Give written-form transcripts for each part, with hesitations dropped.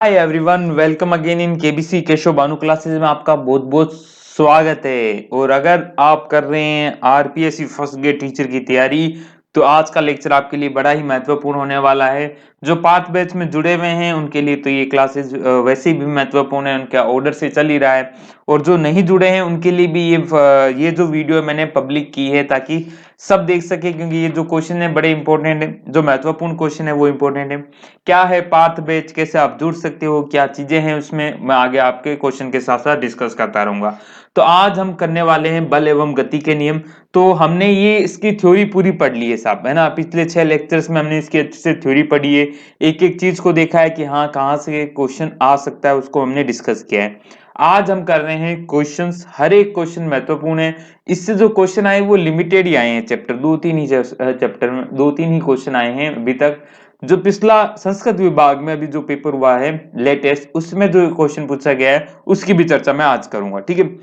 Hi everyone, welcome again in KBC Keshav Banu classes में आपका बहुत बहुत स्वागत है। और अगर आप कर रहे हैं आरपीएससी फर्स्ट ग्रेड टीचर की तैयारी, तो आज का लेक्चर आपके लिए बड़ा ही महत्वपूर्ण होने वाला है। जो पांच बैच में जुड़े हुए हैं उनके लिए तो ये क्लासेस वैसे भी महत्वपूर्ण है, उनका ऑर्डर से चल ही रहा है। और जो नहीं जुड़े हैं उनके लिए भी ये जो वीडियो मैंने पब्लिक की है ताकि सब देख सके, क्योंकि ये जो क्वेश्चन है बड़े इंपॉर्टेंट है, जो महत्वपूर्ण क्वेश्चन है वो इंपॉर्टेंट है। क्या है पाथ बेच, कैसे आप जुड़ सकते हो, क्या चीजें हैं उसमें, मैं आगे आपके क्वेश्चन के साथ साथ डिस्कस करता रहूंगा। तो आज हम करने वाले हैं बल एवं गति के नियम। तो हमने ये इसकी थ्योरी पूरी पढ़ ली है साहब, है ना। पिछले 6 लेक्चर्स में हमने इसकी अच्छे से थ्योरी पढ़ी है, एक एक चीज को देखा है कि हाँ कहाँ से क्वेश्चन आ सकता है, उसको हमने डिस्कस किया है। आज हम कर रहे हैं क्वेश्चंस, हर एक क्वेश्चन महत्वपूर्ण है। इससे जो क्वेश्चन आए वो लिमिटेड ही आए हैं, चैप्टर दो तीन ही चैप्टर में दो तीन ही क्वेश्चन आए हैं अभी तक। जो पिछला संस्कृत विभाग में अभी जो पेपर हुआ है लेटेस्ट, उसमें जो क्वेश्चन पूछा गया है उसकी भी चर्चा मैं आज करूंगा, ठीक है।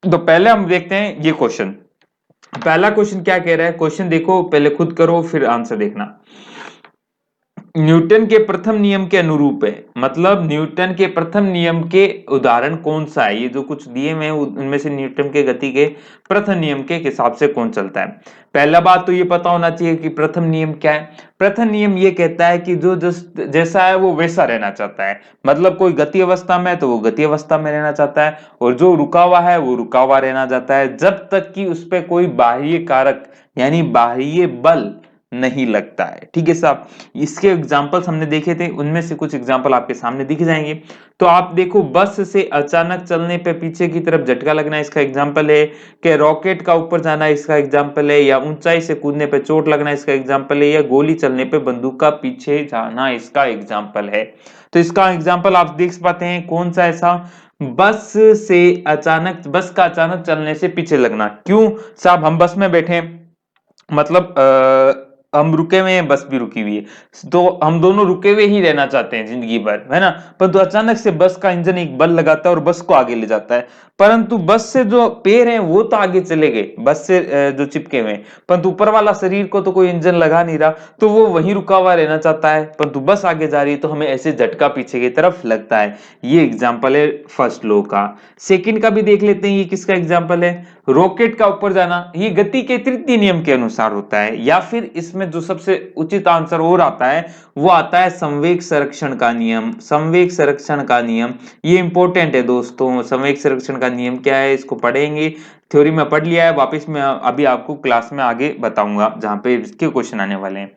तो पहले हम देखते हैं ये क्वेश्चन। पहला क्वेश्चन क्या कह रहा है, क्वेश्चन देखो पहले खुद करो फिर आंसर देखना। न्यूटन के प्रथम नियम के अनुरूप है, मतलब न्यूटन के प्रथम नियम के उदाहरण कौन सा है। ये जो कुछ दिए हुए हैं उनमें से न्यूटन के गति के प्रथम नियम के हिसाब से कौन चलता है। पहला बात तो ये पता होना चाहिए कि प्रथम नियम क्या है। प्रथम नियम ये कहता है कि जो जैसा है वो वैसा रहना चाहता है। मतलब कोई गति अवस्था में है तो वो गति अवस्था में रहना चाहता है, और जो रुका हुआ है वो रुका हुआ रहना चाहता है, जब तक कि उस पर कोई बाह्य कारक यानी बाह्य बल नहीं लगता है, ठीक है साहब। इसके एग्जांपल्स हमने देखे थे, उनमें से कुछ एग्जांपल आपके सामने दिख जाएंगे। तो आप देखो, बस से अचानक चलने पे पीछे की तरफ झटका लगना इसका एग्जांपल है, कि रॉकेट का ऊपर जाना इसका एग्जांपल है, या ऊंचाई से कूदने पे चोट लगना इसका एग्जांपल है, या गोली चलने पे बंदूक का पीछे जाना इसका एग्जांपल है। तो इसका एग्जांपल आप देख पाते हैं कौन सा ऐसा, बस से अचानक, बस का अचानक चलने से पीछे लगना। क्यों साहब, हम बस में बैठे हैं, मतलब हम रुके हुए हैं, बस भी रुकी हुई है, तो हम दोनों रुके हुए ही रहना चाहते हैं जिंदगी भर, है ना। परंतु अचानक से बस का इंजन एक बल लगाता है और बस को आगे ले जाता है। परंतु बस से जो पैर हैं वो तो आगे चले गए, बस से जो चिपके हुए हैं, परंतु ऊपर वाला शरीर को तो कोई इंजन लगा नहीं रहा, तो वो वहीं रुका हुआ रहना चाहता है। परंतु बस आगे जा रही है तो हमें ऐसे झटका पीछे की तरफ लगता है। ये एग्जाम्पल है फर्स्ट लॉ का। सेकंड का भी देख लेते हैं, ये किसका एग्जाम्पल है। रॉकेट का ऊपर जाना ये गति के तृतीय नियम के अनुसार होता है, या फिर इसमें जो सबसे उचित आंसर और आता है वो आता है संवेग संरक्षण का नियम। संवेग संरक्षण का नियम ये इंपॉर्टेंट है दोस्तों। संवेग संरक्षण का नियम क्या है इसको पढ़ेंगे, थ्योरी में पढ़ लिया है, वापस मैं अभी आपको क्लास में आगे बताऊंगा जहां पे इसके क्वेश्चन आने वाले हैं।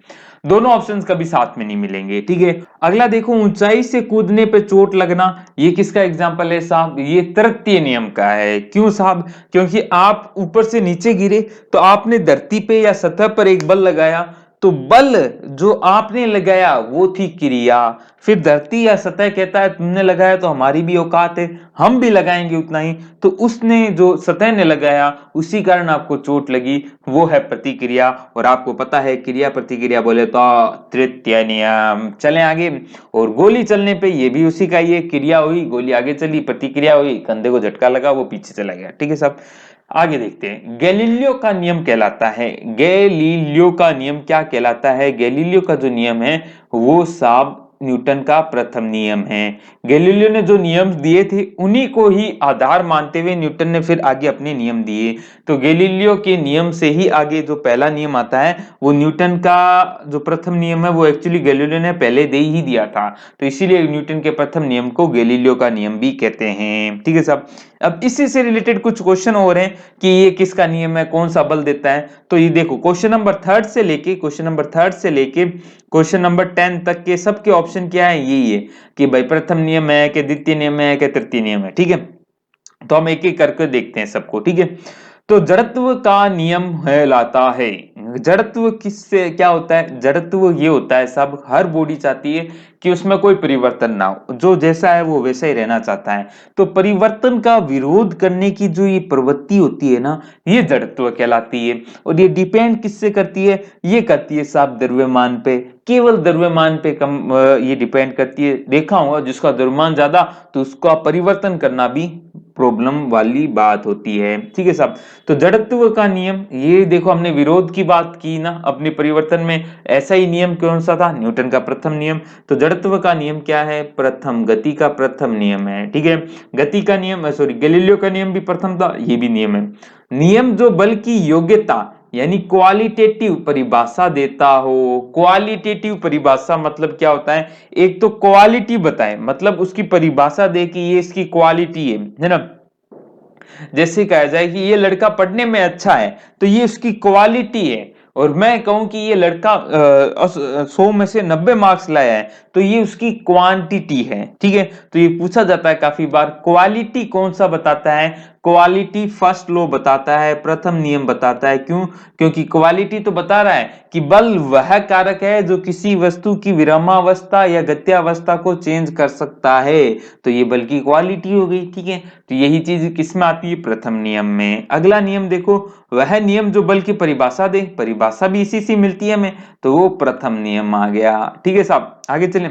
दोनों ऑप्शंस कभी साथ में नहीं मिलेंगे, ठीक है। अगला देखो, ऊंचाई से कूदने पे चोट लगना, ये किसका एग्जांपल है साहब, ये तृतीय नियम का है। क्यों साहब, क्योंकि आप ऊपर से नीचे गिरे तो आपने धरती पे या सतह पर एक बल लगाया, तो बल जो आपने लगाया वो थी क्रिया। फिर धरती या सतह कहता है तुमने लगाया तो हमारी भी औकात है, हम भी लगाएंगे उतना ही। तो उसने जो सतह ने लगाया उसी कारण आपको चोट लगी, वो है प्रतिक्रिया। और आपको पता है क्रिया प्रतिक्रिया बोले तो तृतीय नियम। चलें आगे। और गोली चलने पे ये भी उसी का ही है, क्रिया हुई गोली आगे चली, प्रतिक्रिया हुई कंधे को झटका लगा वो पीछे चला गया, ठीक है साहब। आगे देखते हैं, गैलीलियो का नियम कहलाता है। गैलीलियो का नियम क्या कहलाता है, गैलीलियो का जो नियम है वो साहब न्यूटन का प्रथम नियम है। गैलीलियो ने जो नियम दिए थे उन्हीं को ही आधार मानते हुए न्यूटन ने फिर आगे अपने नियम दिए। तो गैलीलियो के नियम से ही आगे जो पहला नियम आता है वो न्यूटन का जो प्रथम नियम है वो एक्चुअली गैलीलियो ने पहले दे ही दिया था। तो इसीलिए न्यूटन के प्रथम नियम को गैलीलियो का नियम भी कहते हैं, ठीक है साहब। अब इसी से रिलेटेड कुछ क्वेश्चन हो रहे हैं कि ये किसका नियम है, कौन सा बल देता है। तो ये देखो, क्वेश्चन नंबर थर्ड से लेके क्वेश्चन नंबर 10 तक के सबके ऑप्शन क्या है, यही है कि भाई प्रथम नियम है कि द्वितीय नियम है कि तृतीय नियम है, ठीक है। तो हम एक एक करके देखते हैं सबको, ठीक है। तो जड़त्व का नियम कहलाता है। जड़त्व किससे क्या होता है, जड़त्व ये होता है सब, हर बॉडी चाहती है कि उसमें कोई परिवर्तन ना हो, जो जैसा है वो वैसा ही रहना चाहता है। तो परिवर्तन का विरोध करने की जो ये प्रवृत्ति होती है ना, ये जड़त्व कहलाती है। और ये डिपेंड किससे करती है, ये करती है साहब द्रव्यमान पे, केवल द्रव्यमान पे कम ये डिपेंड करती है। देखा होगा जिसका द्रव्यमान ज्यादा तो उसका परिवर्तन करना भी प्रॉब्लम वाली बात होती है, ठीक है साहब। तो जड़त्व का नियम ये देखो, हमने विरोध की बात की ना अपने परिवर्तन में, ऐसा ही नियम कौन सा था, न्यूटन का प्रथम नियम। तो जड़त्व का नियम क्या है? प्रथम, गति का प्रथम नियम है। ठीक है, गति का नियम, सॉरी, गैलीलियो का नियम भी प्रथम था, ये भी नियम है। नियम जो बल की योग्यता यानी क्वालिटेटिव परिभाषा देता हो। क्वालिटेटिव परिभाषा मतलब क्या होता है? एक तो क्वालिटी बताए, मतलब उसकी परिभाषा दे कि ये इसकी क्वालिटी है ना। जैसे कहा जाए कि ये लड़का पढ़ने में अच्छा है तो ये उसकी क्वालिटी है, और मैं कहूं कि ये लड़का 100 में से 90 मार्क्स लाया है तो ये उसकी क्वांटिटी है। ठीक है, तो ये पूछा जाता है काफी बार, क्वालिटी कौन सा बताता है? क्वालिटी फर्स्ट लॉ बताता है, प्रथम नियम बताता है। क्यों? क्योंकि क्वालिटी तो बता रहा है कि बल वह कारक है जो किसी वस्तु की विरामावस्था या गत्यावस्था को चेंज कर सकता है, तो ये बल की क्वालिटी हो गई। ठीक है, तो यही चीज किसमें आती है? प्रथम नियम में। अगला नियम देखो, वह नियम जो बल की परिभाषा दे, परिभाषा भी इसी से मिलती है हमें, तो वो प्रथम नियम आ गया। ठीक है साहब, आगे चलें।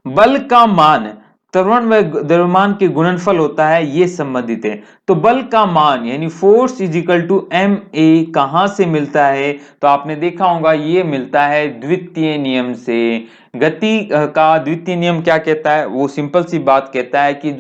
बल का मान त्वरण व द्रव्यमान के गुणनफल होता है, ये संबंधित है। तो बल का मान यानी force is equal to M A कहां से मिलता है? तो आपने देखा होगा ये मिलता है द्वितीय नियम से। गति का द्वितीय नियम क्या कहता है? वो सिंपल सी बात कहता है कि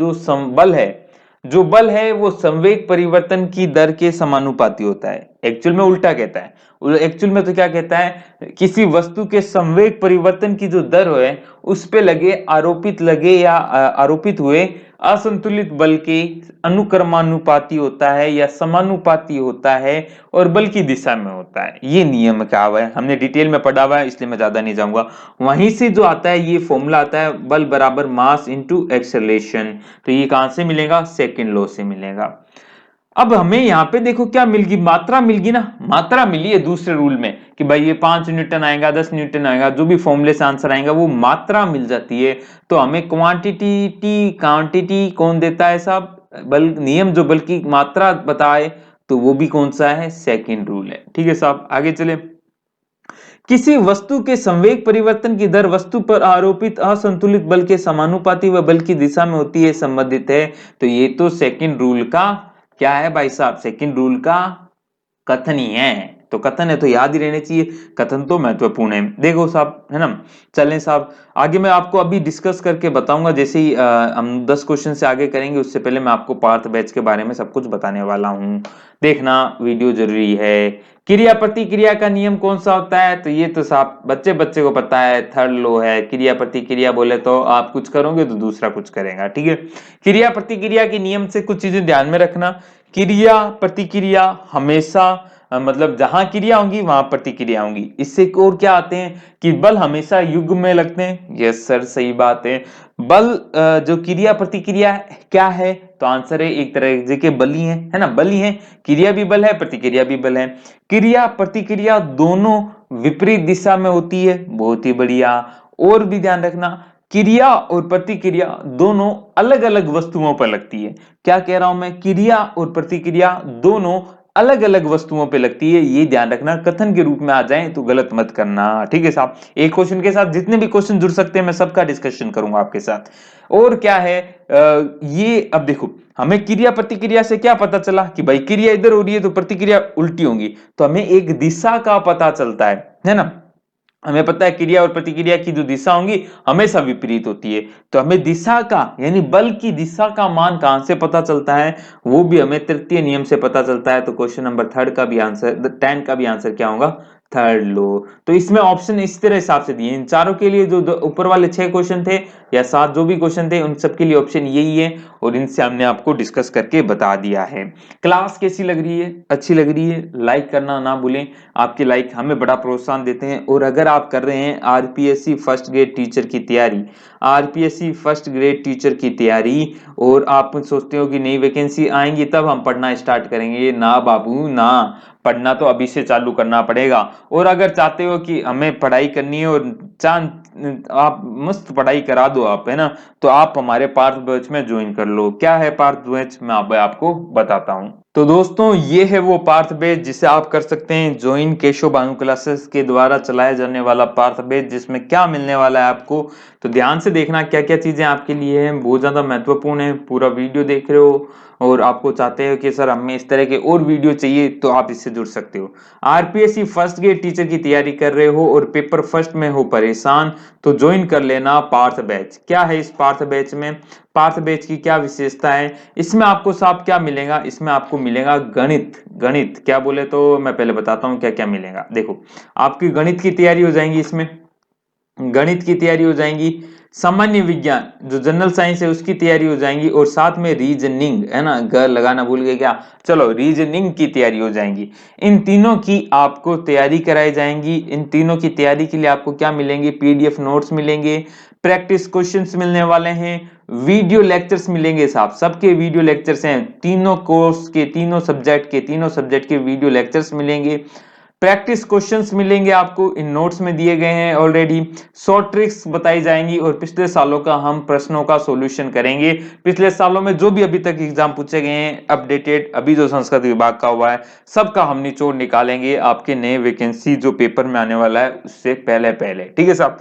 जो बल है वो संवेग परिवर्तन की दर के समानुपाती होता है। एक्चुअल में उल्टा कहता है। एक्चुअल में तो क्या कहता है? किसी वस्तु के संवेग परिवर्तन की जो दर है उस पे लगे या आरोपित हुए असंतुलित बल के अनुक्रमानुपाती होता है या समानुपाती होता है, और बल की दिशा में होता है। ये नियम क्या हुआ है हमने डिटेल में पढ़ा हुआ है, इसलिए मैं ज्यादा नहीं जाऊंगा। वहीं से जो आता है ये फॉर्मूला आता है, बल बराबर मास इंटू एक्सेलरेशन। तो ये कहां से मिलेगा? सेकंड लॉ से मिलेगा। अब हमें यहां पे देखो क्या मिल गई? मात्रा मिल गई ना, मात्रा मिली है दूसरे रूल में कि भाई ये 5 न्यूटन आएगा, 10 न्यूटन आएगा, जो भी फॉर्मूले से आंसर आएगा वो मात्रा मिल जाती है। तो हमें क्वांटिटी कौन देता है साहब? बल नियम जो बल की मात्रा बताए, तो वो भी कौन सा है? सेकंड रूल है। ठीक है साहब, आगे चले। किसी वस्तु के संवेग परिवर्तन की दर वस्तु पर आरोपित असंतुलित बल के समानुपाती व बल की दिशा में होती है, संबंधित है। तो ये तो सेकंड रूल का क्या है भाई साहब? सेकंड रूल का कथन ही है। तो कथन है तो याद ही रहने चाहिए, कथन तो महत्वपूर्ण है। देखो साहब, है ना। चलें साहब, आगे मैं आपको अभी डिस्कस करके बताऊंगा। जैसे ही हम 10 क्वेश्चन से आगे करेंगे उससे पहले मैं आपको पार्थ बैच के बारे में सब कुछ बताने वाला हूं। देखना वीडियो जरूरी है। क्रिया प्रतिक्रिया का नियम कौन सा होता है? तो ये तो साहब बच्चे बच्चे को पता है, थर्ड लॉ है। क्रिया प्रतिक्रिया बोले तो आप कुछ करोगे तो दूसरा कुछ करेगा। ठीक है, क्रिया प्रतिक्रिया के नियम से कुछ चीजें ध्यान में रखना। क्रिया प्रतिक्रिया हमेशा मतलब जहां क्रिया होंगी वहां प्रतिक्रिया होंगी। इससे और क्या आते हैं कि बल हमेशा युग्म में लगते हैं। यस सर, सही बात है। बल जो क्रिया प्रतिक्रिया क्या है? तो आंसर है एक तरह के बल ही है ना, बल ही है। क्रिया भी बल है, प्रतिक्रिया भी बल है। क्रिया प्रतिक्रिया दोनों विपरीत दिशा में होती है, बहुत ही बढ़िया। और भी ध्यान रखना, क्रिया और प्रतिक्रिया दोनों अलग अलग वस्तुओं पर लगती है। क्या कह रहा हूं मैं? क्रिया और प्रतिक्रिया दोनों अलग अलग वस्तुओं पे लगती है, ये ध्यान रखना। कथन के रूप में आ जाए तो गलत मत करना। ठीक है साहब, एक क्वेश्चन के साथ जितने भी क्वेश्चन जुड़ सकते हैं मैं सबका डिस्कशन करूंगा आपके साथ। और क्या है ये अब देखो, हमें क्रिया प्रतिक्रिया से क्या पता चला कि भाई क्रिया इधर हो रही है तो प्रतिक्रिया उल्टी होगी, तो हमें एक दिशा का पता चलता है ना। हमें पता है क्रिया और प्रतिक्रिया की जो दिशा होंगी हमेशा विपरीत होती है, तो हमें दिशा का यानी बल की दिशा का मान कहां से पता चलता है? वो भी हमें तृतीय नियम से पता चलता है। तो क्वेश्चन नंबर थर्ड का भी आंसर, 10 का भी आंसर क्या होगा? थर्ड लो। तो इसमें ऑप्शन इस तरह हिसाब से दिए, इन चारों के लिए जो ऊपर वाले 6 क्वेश्चन थे या 7 जो भी क्वेश्चन थे उन सबके लिए ऑप्शन यही है, और इनसे हमने आपको डिस्कस करके बता दिया है। क्लास कैसी लग रही है? अच्छी लग रही है? लाइक करना ना भूलें, आपके लाइक हमें बड़ा प्रोत्साहन देते हैं। और अगर आप कर रहे हैं आरपीएससी फर्स्ट ग्रेड टीचर की तैयारी, आरपीएससी फर्स्ट ग्रेड टीचर की तैयारी, और आप सोचते हो कि नई वैकेंसी आएंगी तब हम पढ़ना स्टार्ट करेंगे, ना बाबू ना, पढ़ना तो अभी से चालू करना पड़ेगा। और अगर चाहते हो कि हमें पढ़ाई करनी है और चांद आप मस्त पढ़ाई करा दो आप, है ना, तो आप हमारे पार्थ बैच में ज्वाइन कर लो। क्या है पार्थ बैच? मैं आपको बताता हूं। तो दोस्तों ये है वो पार्थ बैच जिसे आप कर सकते हैं ज्वाइन, केशव भानु क्लासेस के द्वारा चलाया जाने वाला पार्थ बैच, जिसमें क्या मिलने वाला है आपको। तो ध्यान से देखना क्या क्या चीजें आपके लिए हैं, बहुत ज्यादा महत्वपूर्ण है। पूरा वीडियो देख रहे हो और आपको चाहते हो कि सर हमें इस तरह के और वीडियो चाहिए, तो आप इससे जुड़ सकते हो। आरपीएससी फर्स्ट ग्रेड टीचर की तैयारी कर रहे हो और पेपर फर्स्ट में हो परेशान, तो ज्वाइन कर लेना पार्थ बैच। क्या है इस पार्थ बैच में, पार्थ बैच की क्या विशेषता है, इसमें आपको साहब क्या मिलेगा, इसमें आपको मिलेगा गणित। गणित क्या बोले तो मैं पहले बताता हूं क्या क्या मिलेगा। देखो, आपकी गणित की तैयारी हो जाएगी, इसमें गणित की तैयारी हो जाएगी, सामान्य विज्ञान जो जनरल साइंस है उसकी तैयारी हो जाएंगी, और साथ में रीजनिंग है ना, ग लगाना भूल गए क्या, चलो रीजनिंग की तैयारी हो जाएंगी। इन तीनों की आपको तैयारी कराई जाएंगी। इन तीनों की तैयारी के लिए आपको क्या मिलेंगे, पीडीएफ नोट्स मिलेंगे, प्रैक्टिस क्वेश्चंस मिलने वाले हैं, वीडियो लेक्चर्स मिलेंगे साहब, सबके वीडियो लेक्चर्स हैं, तीनों कोर्स के तीनों सब्जेक्ट के वीडियो लेक्चर्स मिलेंगे, प्रैक्टिस क्वेश्चंस मिलेंगे आपको, इन नोट्स में दिए गए हैं ऑलरेडी, शॉर्ट ट्रिक्स बताई जाएंगी, और पिछले सालों का हम प्रश्नों का सॉल्यूशन करेंगे। पिछले सालों में जो भी अभी तक एग्जाम पूछे गए हैं अपडेटेड, अभी जो संस्कृत विभाग का हुआ है, सबका हम निचोड़ निकालेंगे आपके नए वैकेंसी जो पेपर में आने वाला है उससे पहले पहले। ठीक है साहब,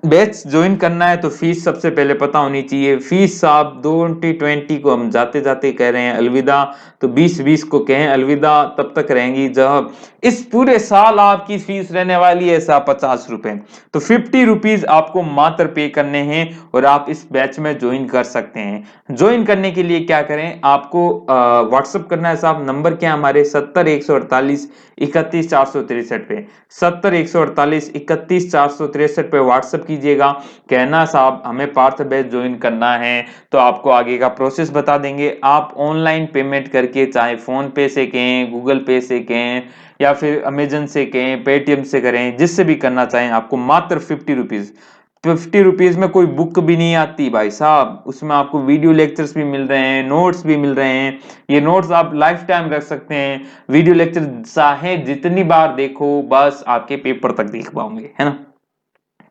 बैच ज्वाइन करना है तो फीस सबसे पहले पता होनी चाहिए। फीस आप 2020 को हम जाते जाते कह रहे हैं अलविदा, तो 2020 को कहें अलविदा, तब तक रहेंगी जब इस पूरे साल आपकी फीस रहने वाली है साहब 50 रुपए, तो 50 रुपीज आपको मात्र पे करने हैं और आप इस बैच में ज्वाइन कर सकते हैं। ज्वाइन करने के लिए क्या करें, आपको व्हाट्सअप करना है साहब, नंबर क्या है हमारे 70 148 31 463 पे, 70 148 31 463 पे व्हाट्सएप कीजिएगा। कहना साहब हमें पार्थ बैच ज्वाइन करना है, तो आपको आगे का प्रोसेस बता देंगे। आप ऑनलाइन पेमेंट करके, चाहे फोन पे से कहें, गूगल पे से कहें, या फिर अमेजन से कहें, पेटीएम से करें, जिससे भी करना चाहें, आपको मात्र 50 रुपीज, 50 रुपीज में कोई बुक भी नहीं आती भाई साहब, उसमें आपको वीडियो लेक्चर्स भी मिल रहे हैं, नोट्स भी मिल रहे हैं। ये नोट्स आप लाइफ टाइम रख सकते हैं, वीडियो लेक्चर चाहे जितनी बार देखो, बस आपके पेपर तक देख पाओगे, है ना।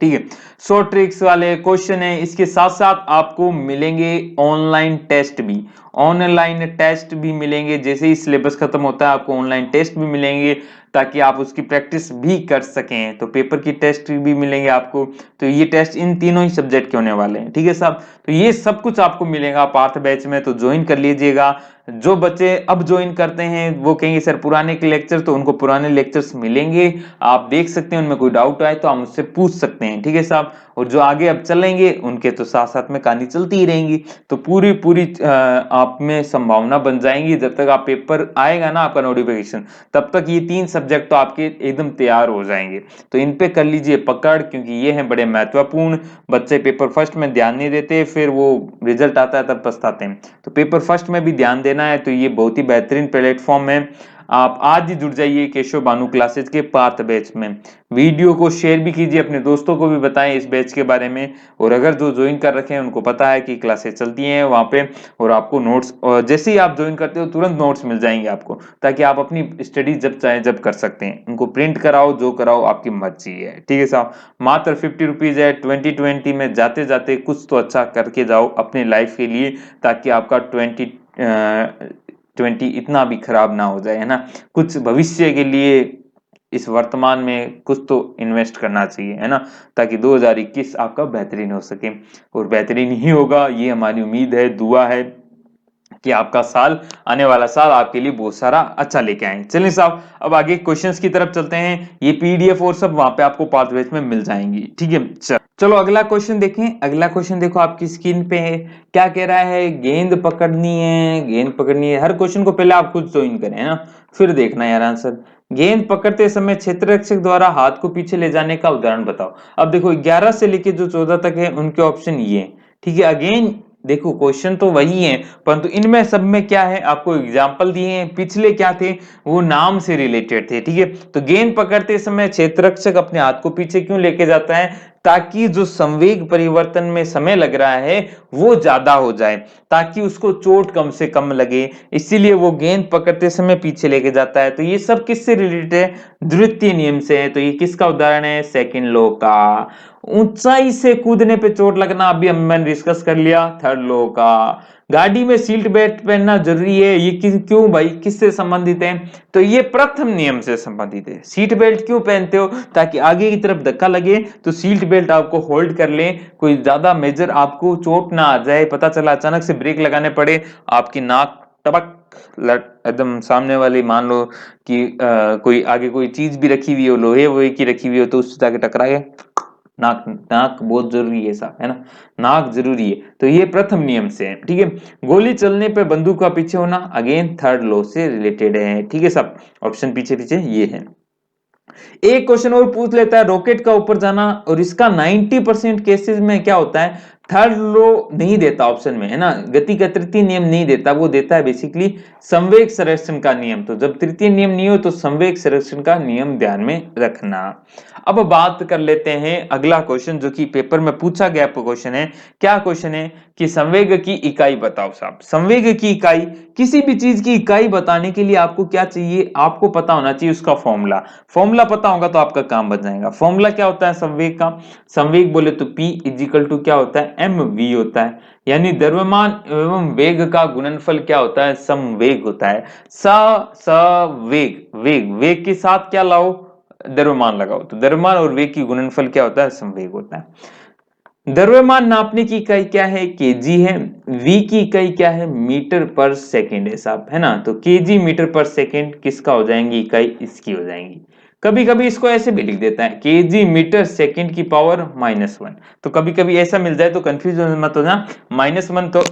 ठीक है, शॉर्ट ट्रिक्स वाले क्वेश्चन है, इसके साथ साथ आपको मिलेंगे ऑनलाइन टेस्ट भी, ऑनलाइन टेस्ट भी मिलेंगे। जैसे ही सिलेबस खत्म होता है आपको ऑनलाइन टेस्ट भी मिलेंगे, ताकि आप उसकी प्रैक्टिस भी कर सकें। तो पेपर की टेस्ट भी मिलेंगे आपको, तो ये टेस्ट इन तीनों ही सब्जेक्ट के होने वाले हैं। ठीक है साहब, तो ये सब कुछ आपको मिलेगा पार्थ बैच में, तो ज्वाइन कर लीजिएगा। जो बच्चे अब ज्वाइन करते हैं वो कहेंगे सर पुराने के लेक्चर, तो उनको पुराने लेक्चर्स मिलेंगे, आप देख सकते हैं, उनमें कोई डाउट आए तो आप मुझसे पूछ सकते हैं। ठीक है साहब, और जो आगे अब चलेंगे उनके तो साथ साथ में कहानी चलती ही रहेंगी, तो पूरी पूरी आप में संभावना बन जाएंगी। जब तक आप पेपर आएगा ना आपका नोटिफिकेशन, तब तक ये 3 सब्जेक्ट तो आपके एकदम तैयार हो जाएंगे। तो इन पे कर लीजिए पकड़, क्योंकि ये हैं बड़े महत्वपूर्ण। बच्चे पेपर फर्स्ट में ध्यान नहीं देते, फिर वो रिजल्ट आता है तब पछताते हैं। तो पेपर फर्स्ट में भी ध्यान देना है, तो ये बहुत ही बेहतरीन प्लेटफॉर्म है। आप आज ही जुड़ जाइए केशव भानु क्लासेज के पार्थ बैच में। वीडियो को शेयर भी कीजिए, अपने दोस्तों को भी बताएं इस बैच के बारे में, और अगर जो ज्वाइन कर रखे हैं उनको पता है कि क्लासेस चलती हैं वहां पे, और आपको नोट्स, और जैसे ही आप ज्वाइन करते हो तुरंत नोट्स मिल जाएंगे आपको, ताकि आप अपनी स्टडी जब चाहे जब कर सकते हैं। उनको प्रिंट कराओ, जो कराओ आपकी मर्जी है। ठीक है साहब, मात्र 50 रुपीज है। 2020 में जाते जाते कुछ तो अच्छा करके जाओ अपनी लाइफ के लिए, ताकि आपका 2020 इतना भी खराब ना हो जाए, है ना। कुछ भविष्य के लिए इस वर्तमान में कुछ तो इन्वेस्ट करना चाहिए, है ना, ताकि 2021 आपका बेहतरीन हो सके, और बेहतरीन ही होगा, ये हमारी उम्मीद है, दुआ है कि आपका साल, आने वाला साल आपके लिए बहुत सारा अच्छा लेके आए। चलिए साहब, अब आगे क्वेश्चंस की तरफ चलते हैं। ये पीडीएफ और सब वहां पे आपको पाथ बैच में मिल जाएंगी। ठीक है, चलो अगला क्वेश्चन देखें। अगला क्वेश्चन देखो आपकी स्क्रीन पे है, क्या कह रहा है, गेंद पकड़नी है, गेंद पकड़नी है। हर क्वेश्चन को पहले आप खुद ज्वाइन करें, है ना, फिर देखना यार आंसर। गेंद पकड़ते समय क्षेत्ररक्षक द्वारा हाथ को पीछे ले जाने का उदाहरण बताओ। अब देखो 11 से लेके जो 14 तक है उनके ऑप्शन ये हैं। ठीक है, अगेन देखो क्वेश्चन तो वही है, परंतु इनमें सब में क्या है, आपको एग्जाम्पल दिए हैं, पिछले क्या थे, वो नाम से रिलेटेड थे। ठीक है, तो गेंद पकड़ते समय क्षेत्ररक्षक अपने हाथ को पीछे क्यों लेके जाता है, ताकि जो संवेग परिवर्तन में समय लग रहा है वो ज्यादा हो जाए, ताकि उसको चोट कम से कम लगे, इसीलिए वो गेंद पकड़ते समय पीछे लेके जाता है। तो ये सब किससे रिलेटेड है, द्वितीय नियम से है। तो ये किसका उदाहरण है, सेकंड लॉ का। ऊंचाई से कूदने पे चोट लगना अभी हमने डिस्कस कर लिया, थर्ड लॉ का। गाड़ी में सीट बेल्ट पहनना जरूरी है, ये क्यों भाई, किससे संबंधित है, तो ये प्रथम नियम से संबंधित है। सीट बेल्ट क्यों पहनते हो, ताकि आगे की तरफ धक्का लगे तो सीट बेल्ट आपको होल्ड कर ले, कोई ज्यादा मेजर आपको चोट ना आ जाए, पता चला अचानक से ब्रेक लगाने पड़े, आपकी नाक टपक लट एकदम सामने वाले, मान लो कि कोई आगे कोई चीज भी रखी हुई हो, लोहे वोहे की रखी हुई हो, तो उससे जाके टकरा गया। नाक, नाक बहुत जरूरी है साहब, है ना, नाक जरूरी है। तो ये प्रथम नियम से है, ठीक है। गोली चलने पे बंदूक का पीछे होना, अगेन थर्ड लॉ से रिलेटेड है, ठीक है साहब। ऑप्शन पीछे पीछे ये है। एक क्वेश्चन और पूछ लेता है, रॉकेट का ऊपर जाना, और इसका 90% केसेस में क्या होता है, थर्ड लॉ नहीं देता ऑप्शन में, है ना, गति का तृतीय नियम नहीं देता, वो देता है बेसिकली संवेग संरक्षण का नियम। तो जब तृतीय नियम नहीं हो तो संवेग संरक्षण का नियम ध्यान में रखना। अब बात कर लेते हैं अगला क्वेश्चन, जो कि पेपर में पूछा गया क्वेश्चन है। क्या क्वेश्चन है कि संवेग की इकाई बताओ साहब। संवेग की इकाई, किसी भी चीज की इकाई बताने के लिए आपको क्या चाहिए, आपको पता होना चाहिए उसका फॉर्मूला। फॉर्मूला पता होगा तो आपका काम बन जाएगा। फॉर्मूला क्या होता है संवेग का, संवेग बोले तो P इजिकल टू क्या होता है, mv होता है, यानी द्रव्यमान एवं वेग का गुणनफल क्या होता है, संवेग होता है। वेग, वेग के साथ क्या लाओ, द्रव्यमान लगाओ, तो द्रव्यमान और वेग की गुणनफल क्या होता है, संवेग होता है। द्रव्यमान नापने की इकाई क्या है, केजी है। वी की इकाई क्या है, मीटर पर सेकेंड है साहब, है ना। तो केजी मीटर पर सेकेंड किसका हो जाएंगी इकाई, इसकी हो जाएंगी। कभी कभी इसको ऐसे भी लिख देता है, केजी मीटर सेकेंड की पावर -1। तो कभी कभी ऐसा मिल जाए तो कंफ्यूज मत हो ना, -1 तो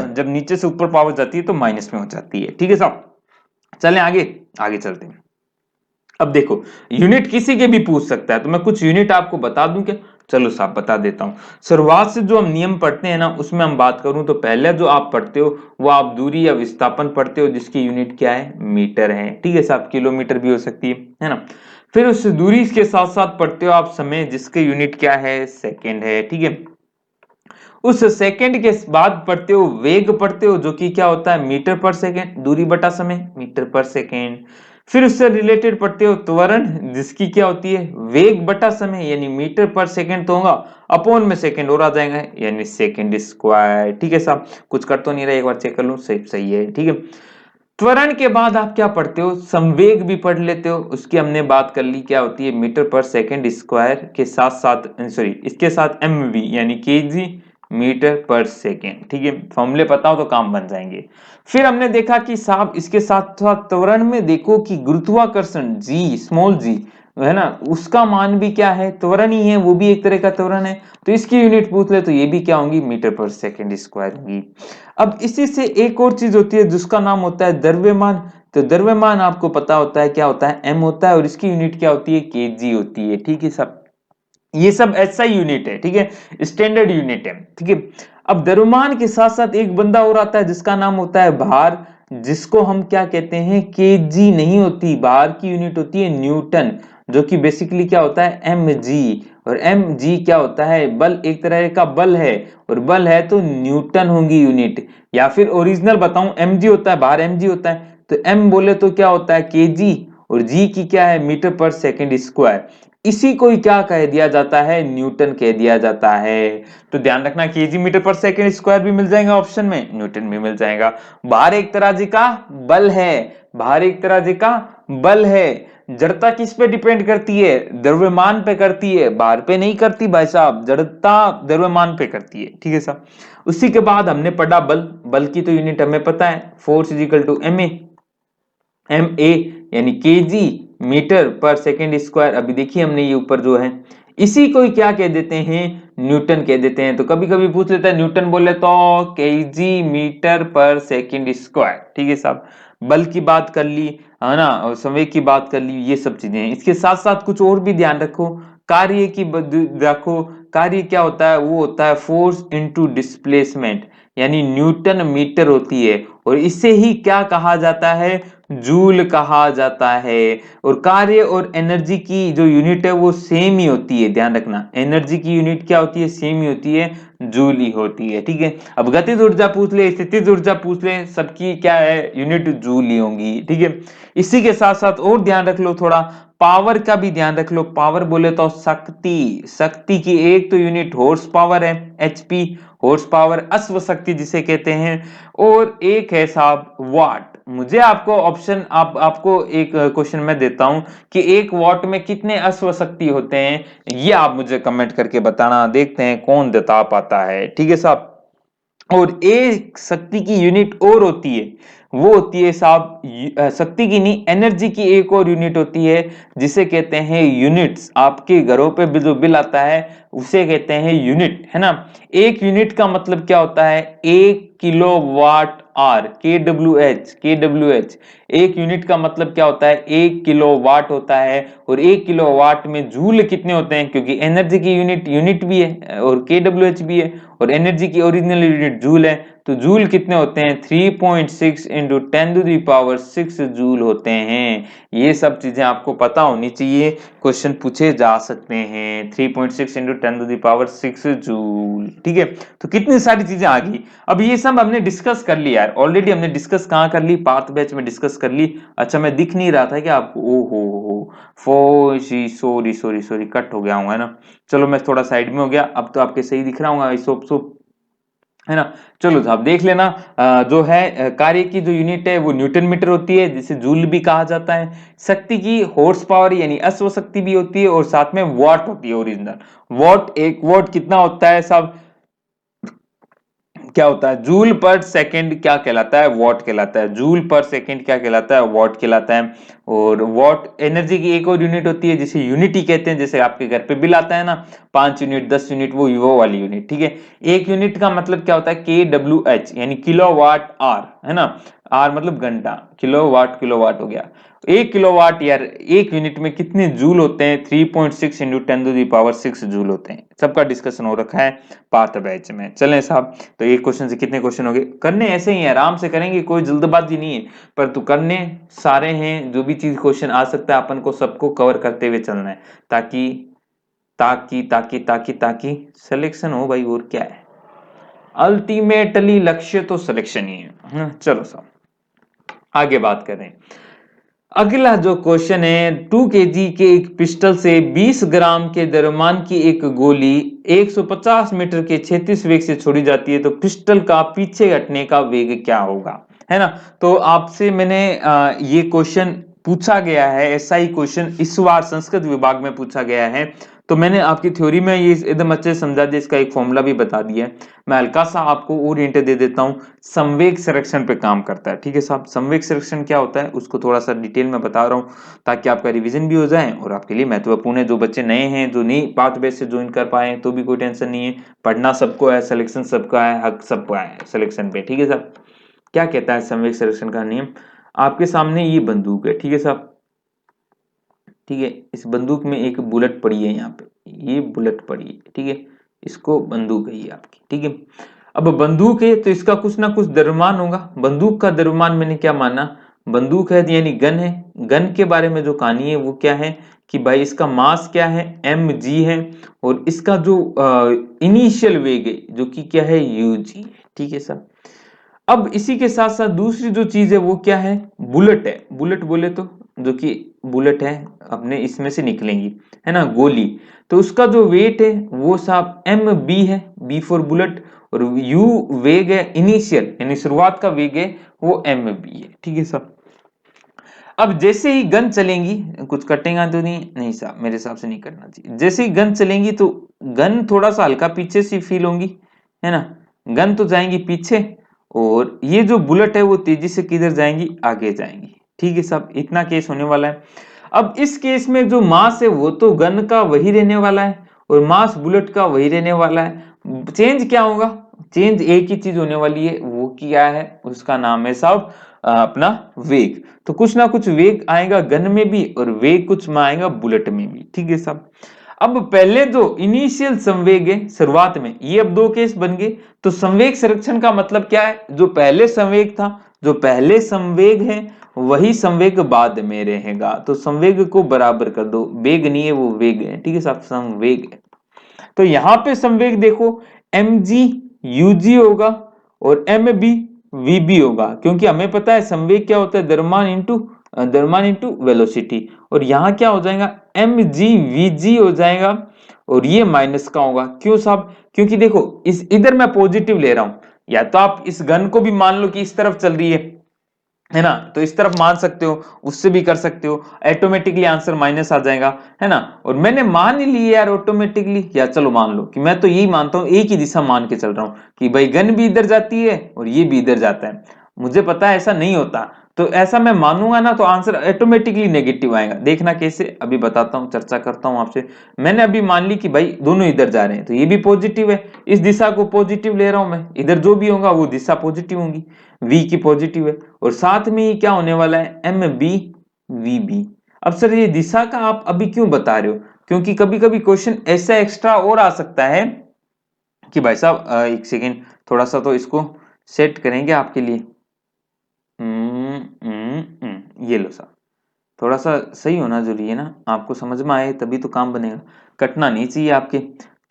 जब नीचे से ऊपर पावर जाती है तो माइनस में हो जाती है, ठीक है साहब। चलें आगे, आगे चलते हैं। अब देखो, यूनिट किसी के भी पूछ सकता है, तो मैं कुछ यूनिट आपको बता दूं क्या, चलो साहब बता देता हूं। शुरुआत से जो हम नियम पढ़ते हैं ना, उसमें हम बात करूं तो पहले जो आप पढ़ते हो वो आप दूरी या विस्थापन पढ़ते हो, जिसकी यूनिट क्या है, मीटर है, ठीक है साहब। किलोमीटर भी हो सकती है ना। फिर उस दूरी के साथ साथ पढ़ते हो आप समय, जिसके यूनिट क्या है, सेकेंड है, ठीक है। उस सेकंड के बाद पढ़ते हो वेग, पढ़ते हो जो कि क्या होता है, मीटर पर सेकंड, दूरी बटा समय, मीटर पर सेकंड। फिर उससे रिलेटेड पढ़ते हो त्वरण, जिसकी क्या होती है, वेग बटा समय, यानी मीटर पर सेकंड तो होगा, अपॉन में सेकंड और आ जाएगा, यानी सेकंड स्क्वायर, ठीक है साहब। कुछ कर तो नहीं रहा, एक बार चेक कर लूं, सही सही है, ठीक है। त्वरण के बाद आप क्या पढ़ते हो, संवेग भी पढ़ लेते हो, उसकी हमने बात कर ली, क्या होती है, मीटर पर सेकंड स्क्वायर के साथ साथ, सॉरी, इसके साथ एमवी यानी केजी मीटर पर सेकेंड, ठीक है। फॉर्मूले पता हो तो काम बन जाएंगे। फिर हमने देखा कि साहब इसके साथ साथ त्वरण में देखो कि गुरुत्वाकर्षण जी, स्मॉल जी, है ना, उसका मान भी क्या है, त्वरण ही है, वो भी एक तरह का त्वरण है। तो इसकी यूनिट पूछ ले तो ये भी क्या होंगी, मीटर पर सेकेंड स्क्वायर होगी। अब इसी से एक और चीज होती है जिसका नाम होता है द्रव्यमान। तो द्रव्यमान आपको पता होता है क्या होता है, एम होता है, और इसकी यूनिट क्या होती है, केजी होती है, ठीक है सब। ये सब ऐसा ही यूनिट है, ठीक है, स्टैंडर्ड यूनिट है, ठीक है। अब द्रव्यमान के साथ साथ एक बंदा और आता है जिसका नाम होता है भार, जिसको हम क्या कहते हैं, केजी नहीं होती, भार की यूनिट होती है न्यूटन, जो कि बेसिकली क्या होता है, एम जी। और एम जी क्या होता है, बल, एक तरह का बल है, और बल है तो न्यूटन होंगी यूनिट। या फिर ओरिजिनल बताऊं, एम जी होता है, भार एम जी होता है, तो एम बोले तो क्या होता है, केजी, और जी की क्या है, मीटर पर सेकेंड स्क्वायर। इसी को ही क्या कह दिया जाता है, न्यूटन कह दिया जाता है। तो ध्यान रखना, केजी मीटर पर सेकंड स्क्वायर भी मिल जाएगा ऑप्शन में, न्यूटन भी मिल जाएगा। भार एक तराजी का बल है, भार एक तराजी का बल है। जड़ता किस पे डिपेंड करती है, द्रव्यमान पे करती है, भार पे नहीं करती भाई साहब, जड़ता द्रव्यमान पे करती है, ठीक है साहब। उसी के बाद हमने पढ़ा बल, बल की तो यूनिट हमें पता है, force is equal to M A, M A यानी KG metre per second square. अभी देखिए हमने ये ऊपर जो है, इसी को ही क्या कह देते हैं, न्यूटन कह देते हैं। तो कभी कभी पूछ लेता है न्यूटन बोले तो KG metre per second square, ठीक है साहब। बल की बात कर ली, है ना, और संवेग की बात कर ली, ये सब चीजें हैं। इसके साथ साथ कुछ और भी ध्यान रखो, कार्य की रखो। कार्य क्या होता है, वो होता है फोर्स इनटू डिस्प्लेसमेंट, यानी न्यूटन मीटर होती है, और इसे ही क्या कहा जाता है, जूल कहा जाता है। और कार्य और एनर्जी की जो यूनिट है वो सेम ही होती है, ध्यान रखना, एनर्जी की यूनिट क्या होती है, सेम ही होती है, जूल ही होती है, ठीक है। अब गतिज ऊर्जा पूछ ले, स्थितिज ऊर्जा पूछ ले, सबकी क्या है, यूनिट जूल ही होंगी, ठीक है। इसी के साथ साथ और ध्यान रख लो थोड़ा, पावर का भी ध्यान रख लो। पावर बोले तो शक्ति, शक्ति की एक तो यूनिट हॉर्स पावर है, एचपी, हॉर्स पावर, अश्व शक्ति जिसे कहते हैं, और एक है साहब वाट। मुझे आपको ऑप्शन, आपको एक क्वेश्चन मैं देता हूं कि एक वाट में कितने अश्व शक्ति होते हैं, ये आप मुझे कमेंट करके बताना, देखते हैं कौन बता पाता है, ठीक है साहब। और एक शक्ति की यूनिट और होती है, वो होती है साहब शक्ति की नहीं, एनर्जी की एक और यूनिट होती है जिसे कहते हैं यूनिट्स। आपके घरों पे भी जो बिल आता है उसे कहते हैं यूनिट, है ना। एक यूनिट का मतलब क्या होता है, 1 किलोवाट आर, के डब्ल्यू एच। एक यूनिट का मतलब क्या होता है, 1 किलोवाट होता है। और 1 किलोवाट में जूल कितने होते हैं, क्योंकि एनर्जी की यूनिट यूनिट भी है और के डब्ल्यू एच भी है, और एनर्जी की ओरिजिनल यूनिट जूल है। तो जूल कितने होते हैं, 3.6 इंटू 10⁻⁶ जूल होते हैं। ये सब चीजें आपको पता होनी चाहिए, क्वेश्चन पूछे जा सकते हैं। 3.6 इंटू 10⁻⁶ जूल, ठीक है। तो कितनी सारी चीजें आ गई। अब ये सब हमने डिस्कस कर लिया यार, ऑलरेडी हमने डिस्कस कहाँ कर ली, पाथ बैच में डिस्कस कर ली। अच्छा मैं दिख नहीं रहा था क्या आपको, ओ हो, सॉरी सॉरी सॉरी, कट हो गया हूँ, है ना। चलो मैं थोड़ा साइड में हो गया, अब तो आपके सही दिख रहा हूँ, आई सोप सोप, है ना। चलो आप देख लेना, जो है कार्य की जो यूनिट है वो न्यूटन मीटर होती है, जिसे जूल भी कहा जाता है। शक्ति की हॉर्स पावर यानी अश्व शक्ति भी होती है, और साथ में वॉट होती है ओरिजिनल। वॉट, एक वॉट कितना होता है साहब, क्या होता है, जूल पर सेकंड क्या कहलाता है, वॉट कहलाता है। जूल पर सेकंड क्या कहलाता है, वॉट कहलाता है। और वॉट एनर्जी की एक और यूनिट होती है जिसे यूनिटी कहते हैं, जैसे आपके घर पे बिल आता है ना, 5 यूनिट 10 यूनिट, वो वाली यूनिट, ठीक है। एक यूनिट का मतलब क्या होता है, के डब्ल्यू एच, यानी किलोवाट आर, है ना। आर मतलब घंटा, किलोवाट किलोवाट हो गया। 1 किलोवाट यार, एक यूनिट में कितने जूल होते हैं, 3.6 इंटू 10⁻⁶ जूल होते हैं। सबका डिस्कशन हो रखा है पाथ बैच में। चलें साहब, तो एक क्वेश्चन से कितने क्वेश्चन हो गए, करने ऐसे ही है, आराम से करेंगे, कोई जल्दबाजी नहीं है, पर तू करने सारे हैं। जो भी चीज क्वेश्चन आ सकता है अपन को सबको कवर करते हुए चलना है, ताकि ताकि ताकि ताकि ताकि सिलेक्शन हो भाई, और क्या है। अल्टीमेटली लक्ष्य तो सिलेक्शन ही है। चलो साहब आगे बात करें। अगला जो क्वेश्चन है, 2 kg के एक पिस्टल से 20 ग्राम के द्रव्यमान की एक गोली 150 मीटर के क्षैतिज वेग से छोड़ी जाती है, तो पिस्टल का पीछे हटने का वेग क्या होगा, है ना। तो आपसे मैंने ये क्वेश्चन पूछा गया है, ऐसा ही क्वेश्चन इस बार संस्कृत विभाग में पूछा गया है। तो मैंने आपकी थ्योरी में ये एकदम अच्छे से समझा दिया, इसका एक फॉर्मूला भी बता दिया है। मैं हल्का सा आपको और हिंट दे देता हूं, संवेग संरक्षण पे काम करता है, ठीक है साहब। संवेग संरक्षण क्या होता है उसको थोड़ा सा डिटेल में बता रहा हूं, ताकि आपका रिवीजन भी हो जाए और आपके लिए महत्वपूर्ण है। जो बच्चे नए हैं, जो नहीं पाथ बेस से ज्वाइन कर पाए तो भी कोई टेंशन नहीं है, पढ़ना सबको है, सिलेक्शन सबका है, हक सबका है सिलेक्शन पे, ठीक है साहब। क्या कहता है संवेग संरक्षण का नियम, आपके सामने ये बंदूक है, ठीक है साहब, ठीक है। इस बंदूक में एक बुलेट पड़ी है, यहाँ पे ये बुलेट पड़ी है, ठीक है। इसको बंदूक है ये आपकी, ठीक है। अब बंदूक है तो इसका कुछ ना कुछ द्रव्यमान होगा। बंदूक का द्रव्यमान मैंने क्या माना, बंदूक है यानी गन है। गन के बारे में जो कहानी है वो क्या है कि भाई इसका मास क्या है, mg है, और इसका जो इनिशियल वेग है जो कि क्या है, ug है, ठीक है सर। अब इसी के साथ साथ दूसरी जो चीज है वो क्या है, बुलेट है। बुलेट बोले तो जो कि बुलेट है अपने इसमें से निकलेंगी, है ना, गोली। तो उसका जो वेट है वो साहब एम बी है, बी फॉर बुलेट। और यू वेग है इनिशियल यानी शुरुआत का वेग है, वो एम बी है, ठीक है साहब। अब जैसे ही गन चलेंगी, कुछ कटेगा तो नहीं, नहीं साहब मेरे हिसाब से नहीं करना चाहिए। जैसे ही गन चलेंगी तो गन थोड़ा सा हल्का पीछे से फील होंगी, है ना। गन तो जाएंगी पीछे, और ये जो बुलेट है वो तेजी से किधर जाएंगी, आगे जाएंगी, ठीक है साहब। इतना केस होने वाला है। अब इस केस में जो मास है वो तो गन का वही रहने वाला है, और मास बुलेट का वही रहने वाला है। चेंज क्या होगा, चेंज एक ही चीज होने वाली है, वो क्या है, उसका नाम है साहब अपना वेग। तो कुछ ना कुछ वेग आएगा गन में भी, और वेग कुछ में आएगा बुलेट में भी, ठीक है साहब। अब पहले जो इनिशियल संवेग है शुरुआत में, ये अब दो केस बन गए। तो संवेग संरक्षण का मतलब क्या है, जो पहले संवेग था, जो पहले संवेग है वही संवेग बाद में रहेगा। तो संवेग को बराबर कर दो, वेग नहीं है वो वेग है, ठीक है साहब, संवेग है। तो यहां पे संवेग देखो, mg ug होगा और mb vb होगा, क्योंकि हमें पता है संवेग क्या होता है, द्रव्यमान इंटू वेलोसिटी। और यहां क्या हो जाएगा, mg vg हो जाएगा, और ये माइनस का होगा। क्यों साहब, क्योंकि देखो इस इधर मैं पॉजिटिव ले रहा हूं, या तो आप इस गन को भी मान लो कि इस तरफ चल रही है, है ना। तो इस तरफ मान सकते हो, उससे भी कर सकते हो, ऑटोमेटिकली आंसर माइनस आ जाएगा, है ना। और मैंने मान ही लिया यार ऑटोमेटिकली, या चलो मान लो कि मैं तो यही मानता हूं, एक ही दिशा मान के चल रहा हूं कि भाई गन भी इधर जाती है और ये भी इधर जाता है। मुझे पता है ऐसा नहीं होता, तो ऐसा मैं मानूंगा ना तो आंसर ऑटोमेटिकली नेगेटिव आएगा। देखना कैसे, अभी बताता हूं, चर्चा करता हूं आपसे। मैंने अभी मान ली कि भाई दोनों इधर जा रहे हैं, तो ये भी पॉजिटिव है, इस दिशा को पॉजिटिव ले रहा हूं मैं, इधर जो भी होगा वो दिशा पॉजिटिव होगी, वी की पॉजिटिव है। और साथ में ये क्या होने वाला है, एम बी वी बी। अब सर ये दिशा का आप अभी क्यों बता रहे हो, क्योंकि कभी कभी क्वेश्चन ऐसा एक्स्ट्रा और आ सकता है कि भाई साहब एक सेकेंड, थोड़ा सा तो इसको सेट करेंगे आपके लिए। ये लो साहब, थोड़ा सा सही होना जरूरी है ना, आपको समझ में आए तभी तो काम बनेगा, कटना नहीं चाहिए आपके।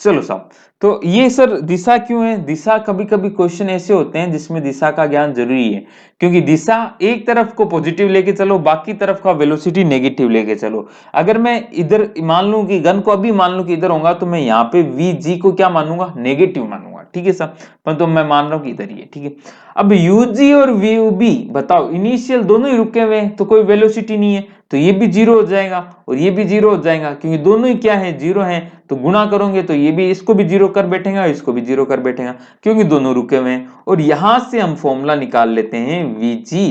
चलो साहब, तो ये सर दिशा क्यों है, दिशा कभी कभी क्वेश्चन ऐसे होते हैं जिसमें दिशा का ज्ञान जरूरी है, क्योंकि दिशा एक तरफ को पॉजिटिव लेके चलो, बाकी तरफ का वेलोसिटी नेगेटिव लेके चलो। अगर मैं इधर मान लूं कि गन को अभी मान लूं कि इधर होगा, तो मैं यहाँ पे वी जी को क्या मानूंगा, नेगेटिव मानूंगा, ठीक है सर। परंतु मैं मान रहा हूं कि इधर ही है, ठीक है। अब यूजी और वीबी बताओ, इनिशियल दोनों ही रुके हुए हैं, तो कोई वेलोसिटी नहीं है, तो ये भी जीरो हो जाएगा और ये भी जीरो हो जाएगा, क्योंकि दोनों ही क्या है, जीरो है। तो गुणा करोगे तो ये भी इसको भी जीरो कर बैठेगा, इसको भी जीरो कर बैठेगा, क्योंकि दोनों रुके हुए हैं। और यहां से हम फॉर्मूला निकाल लेते हैं, वीजी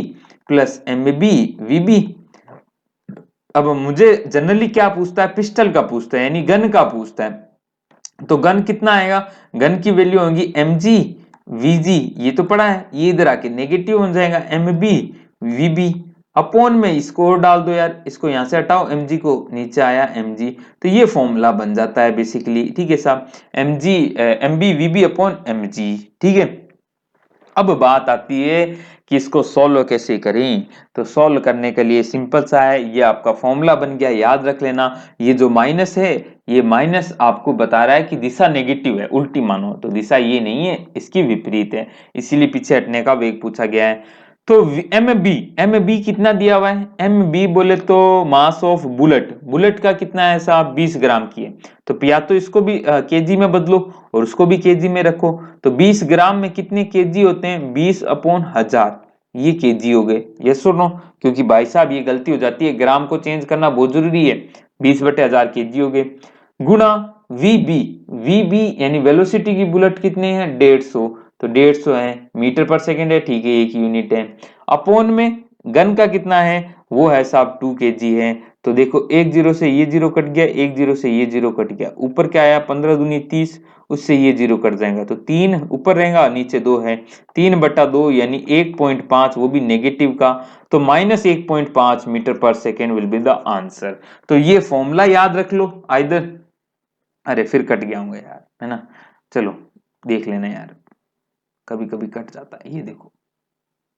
प्लस एम बी वीबी। अब मुझे जनरली क्या पूछता है, पिस्टल का पूछता है, यानी गन का पूछता है। तो गन कितना आएगा, गन की वैल्यू होगी एम जी वीजी, ये तो पड़ा है, ये इधर आके नेगेटिव हो जाएगा, एम बी वीबी अपॉन में इसको और डाल दो यार, इसको यहां से हटाओ, एम जी को, नीचे आया एम जी। तो ये फॉर्मूला बन जाता है बेसिकली, ठीक है साहब, एम जी एम बी वीबी अपॉन एम जी, ठीक है। अब बात आती है कि इसको सॉल्व कैसे करें। तो सॉल्व करने के लिए सिंपल सा है, ये आपका फॉर्मूला बन गया, याद रख लेना। ये जो माइनस है, ये माइनस आपको बता रहा है कि दिशा नेगेटिव है, उल्टी मानो, तो दिशा ये नहीं है, इसकी विपरीत है, इसीलिए पीछे हटने का वेग पूछा गया है। तो एम बी कितना दिया हुआ है, एम बी बोले तो मास ऑफ बुलेट, बुलेट का कितना है साहब, 20 ग्राम की है। तो या तो इसको भी केजी में बदलो और उसको भी केजी में रखो। तो 20 ग्राम में कितने केजी होते हैं, 20 अपॉन 1000, ये केजी हो गए, यस और नो। क्योंकि भाई साहब ये गलती हो जाती है, ग्राम को चेंज करना बहुत जरूरी है, 20/1000 केजी हो गए। गुणा वीबी, वीबी यानी वेलोसिटी की बुलेट कितने हैं, 150, तो 150 है, मीटर पर सेकेंड है, ठीक है, एक यूनिट है। अपॉन में गन का कितना है, वो है साहब 2 केजी है। तो देखो एक जीरो से ये जीरो कट गया, एक जीरो से ये जीरो कट गया, ऊपर क्या आया, 15 दूनी 30, उससे ये जीरो कट जाएगा, तो 3 ऊपर रहेगा, नीचे 2 है, 3/2 यानी 1.5, वो भी नेगेटिव का। तो -1.5 metre per second will be the answer. तो ये फॉर्मूला याद रख लो आइदर, अरे फिर कट गया हूँ यार, है ना। चलो देख लेना यार, कभी कभी कट जाता है, ये देखो,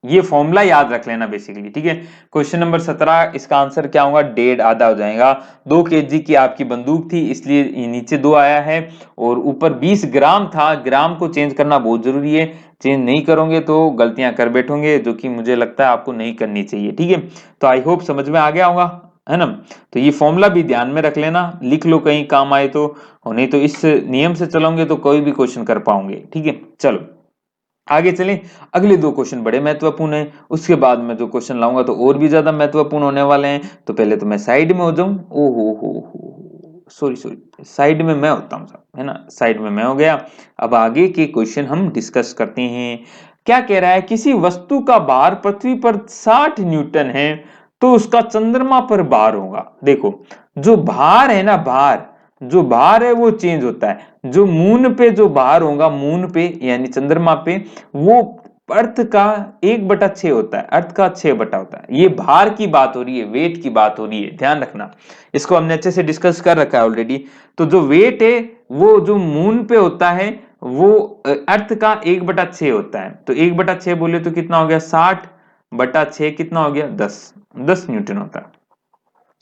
ये फॉर्मूला याद रख लेना बेसिकली, ठीक है। क्वेश्चन नंबर 17, इसका आंसर क्या होगा, 1.5 आधा हो जाएगा। 2 केजी की आपकी बंदूक थी, इसलिए ये नीचे 2 आया है, और ऊपर 20 ग्राम था, ग्राम को चेंज करना बहुत जरूरी है, चेंज नहीं करोगे तो गलतियां कर बैठोगे, जो कि मुझे लगता है आपको नहीं करनी चाहिए, ठीक है। तो आई होप समझ में आ गया होगा, है ना। तो ये फॉर्मूला भी ध्यान में रख लेना, लिख लो कहीं काम आए तो, और नहीं तो इस नियम से चलोगे तो कोई भी क्वेश्चन कर पाओगे, ठीक है। चलो आगे चलें, अगले 2 क्वेश्चन बड़े महत्वपूर्ण हैं, उसके बाद मैं जो क्वेश्चन लाऊंगा तो और भी ज्यादा महत्वपूर्ण होने वाले हैं। तो पहले तो मैं साइड में हो जाऊं, ओ हो, सॉरी सॉरी, साइड में मैं होता हूं साहब, है ना, साइड में मैं हो गया। अब आगे के क्वेश्चन हम डिस्कस करते हैं। क्या कह रहा है, किसी वस्तु का भार पृथ्वी पर 60 न्यूटन है, तो उसका चंद्रमा पर भार होगा। देखो, जो भार है ना, भार, जो भार है वो चेंज होता है, जो मून पे जो भार होगा, मून पे यानी चंद्रमा पे, वो अर्थ का 1/6 होता है, अर्थ का 6 बटा होता है। ये भार की बात हो रही है, वेट की बात हो रही है, ध्यान रखना, इसको हमने अच्छे से डिस्कस कर रखा है ऑलरेडी। तो जो वेट है वो जो मून पे होता है, वो अर्थ का 1/6 होता है। तो 1/6 बोले तो कितना हो गया, 60/6 कितना हो गया, 10 न्यूटन होता है।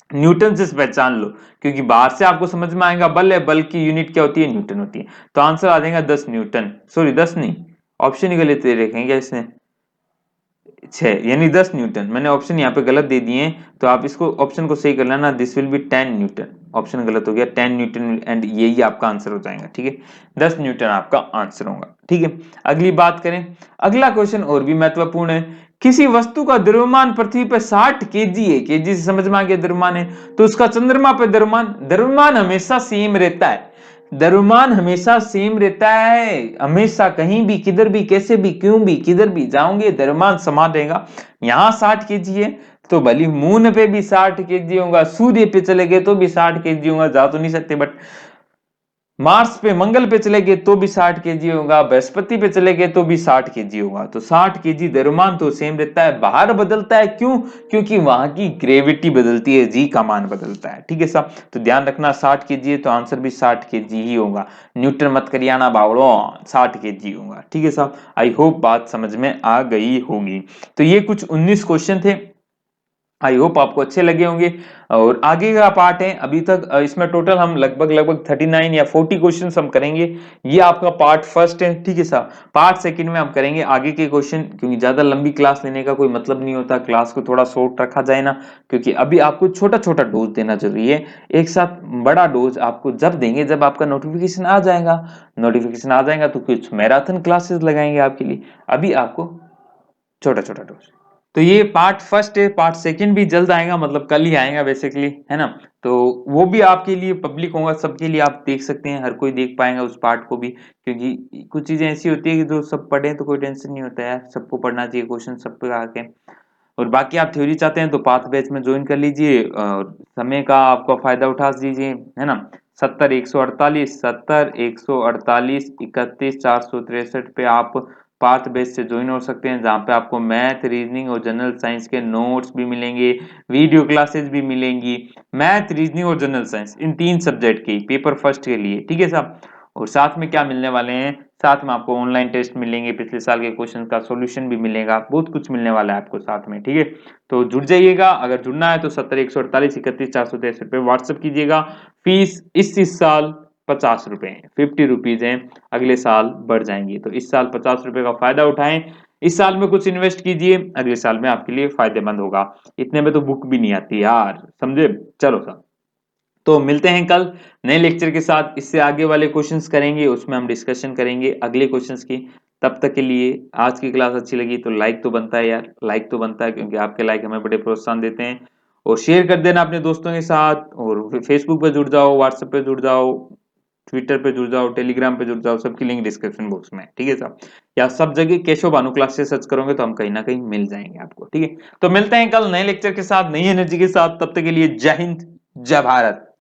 न्यूटन से पहचान लो, क्योंकि बाहर से आपको समझ में आएगा बल है, बल की यूनिट क्या होती है, न्यूटन होती है। तो आंसर आ जाएगा 10 न्यूटन, सॉरी 10 नहीं, ऑप्शन ही गलत दे रखे हैं क्या इसने, 6 यानी 10 न्यूटन, मैंने ऑप्शन यहाँ पे गलत दे दिए हैं, तो आप इसको ऑप्शन को सही कर लेना, this will be 10 Newton, option गलत हो गया, 10 न्यूटन एंड यही आपका आंसर हो जाएगा। ठीक है, 10 न्यूटन आपका आंसर होगा। ठीक है, अगली बात करें, अगला क्वेश्चन और भी महत्वपूर्ण है। किसी वस्तु का द्रव्यमान पृथ्वी पर 60 केजी है, केजी से समझ में आ गया द्रव्यमान है, तो उसका चंद्रमा पर द्रव्यमान, द्रव्यमान हमेशा सेम रहता है, द्रव्यमान हमेशा सेम रहता है, हमेशा कहीं भी किधर भी कैसे भी क्यों भी किधर भी जाओगे द्रव्यमान समान रहेगा। यहाँ 60 केजी है तो भले मून पे भी 60 केजी होगा, सूर्य पे चले गए तो भी 60 केजी होगा, जा तो नहीं सकते, बट मार्स पे मंगल पे चले गए तो भी 60 केजी होगा, बृहस्पति पे चले गए तो भी 60 केजी होगा। तो 60 केजी द्रव्यमान तो सेम रहता है, बाहर बदलता है क्यों, क्योंकि वहां की ग्रेविटी बदलती है, जी का मान बदलता है। ठीक है साहब, तो ध्यान रखना 60 केजी है तो आंसर भी 60 केजी ही होगा, न्यूटन मत करियाना बावड़ो, 60 केजी होगा। ठीक है साहब, आई होप बात समझ में आ गई होगी। तो ये कुछ 19 क्वेश्चन थे, आई होप आपको अच्छे लगे होंगे। और आगे का पार्ट है, अभी तक इसमें टोटल हम लगभग 39 या 40 क्वेश्चंस हम करेंगे। ये आपका पार्ट फर्स्ट है। ठीक है साहब, पार्ट सेकंड में हम करेंगे आगे के क्वेश्चन, क्योंकि ज्यादा लंबी क्लास लेने का कोई मतलब नहीं होता, क्लास को थोड़ा शॉर्ट रखा जाए ना, क्योंकि अभी आपको छोटा छोटा डोज देना जरूरी है। एक साथ बड़ा डोज आपको जब देंगे जब आपका नोटिफिकेशन आ जाएगा, नोटिफिकेशन आ जाएगा तो कुछ मैराथन क्लासेस लगाएंगे आपके लिए, अभी आपको छोटा छोटा डोज। तो ये पार्ट फर्स्ट है, पार्ट सेकंड भी जल्द आएगा, मतलब कल ही आएगा बेसिकली, है ना। तो वो भी आपके लिए पब्लिक होगा, सबके लिए आप देख सकते हैं, हर कोई देख पाएगा उस पार्ट को भी, क्योंकि कुछ चीजें ऐसी होती है कि जो सब पढ़े तो कोई टेंशन नहीं होता है, सबको पढ़ना चाहिए क्वेश्चन सब पे आके। और बाकी आप थ्योरी चाहते हैं तो पाथ बैच में ज्वाइन कर लीजिए, और समय का आपका फायदा उठा दीजिए, है ना। 70 148 पे आप पाथ बेस से ज्वाइन हो सकते हैं, जहाँ पे आपको मैथ, रीजनिंग और जनरल साइंस के नोट्स भी मिलेंगे, वीडियो क्लासेस भी मिलेंगी, मैथ, रीजनिंग और जनरल साइंस इन 3 सब्जेक्ट की पेपर फर्स्ट के लिए। ठीक है साहब, और साथ में क्या मिलने वाले हैं, साथ में आपको ऑनलाइन टेस्ट मिलेंगे, पिछले साल के क्वेश्चन का सॉल्यूशन भी मिलेगा, बहुत कुछ मिलने वाला है आपको साथ में। ठीक है, तो जुड़ जाइएगा, अगर जुड़ना है तो 70 148 31 463 पे व्हाट्सएप कीजिएगा। फीस इस साल 50 रुपए, 50 रुपीज है, अगले साल बढ़ जाएंगी, तो इस साल 50 रुपए का फायदा उठाएं, इस साल में कुछ इन्वेस्ट कीजिए, अगले साल में आपके लिए फायदेमंद होगा। इतने में तो बुक भी नहीं आती यार, समझे। चलो साहब, तो मिलते हैं कल नए लेक्चर के साथ, इससे आगे वाले क्वेश्चंस करेंगे, उसमें हम डिस्कशन करेंगे अगले क्वेश्चंस की। तब तक के लिए, आज की क्लास अच्छी लगी तो लाइक तो बनता है यार, लाइक तो बनता है, क्योंकि आपके लाइक हमें बड़े प्रोत्साहन देते हैं। और शेयर कर देना अपने दोस्तों के साथ, और फेसबुक पे जुड़ जाओ, व्हाट्सएप पे जुड़ जाओ, ट्विटर पे जुड़ जाओ, टेलीग्राम पे जुड़ जाओ, सबकी लिंक डिस्क्रिप्शन बॉक्स में। ठीक है साहब, या सब जगह केशव भानु क्लास से सर्च करोगे तो हम कहीं ना कहीं मिल जाएंगे आपको। ठीक है, तो मिलते हैं कल नए लेक्चर के साथ, नई एनर्जी के साथ, तब तक के लिए जय हिंद, जय भारत।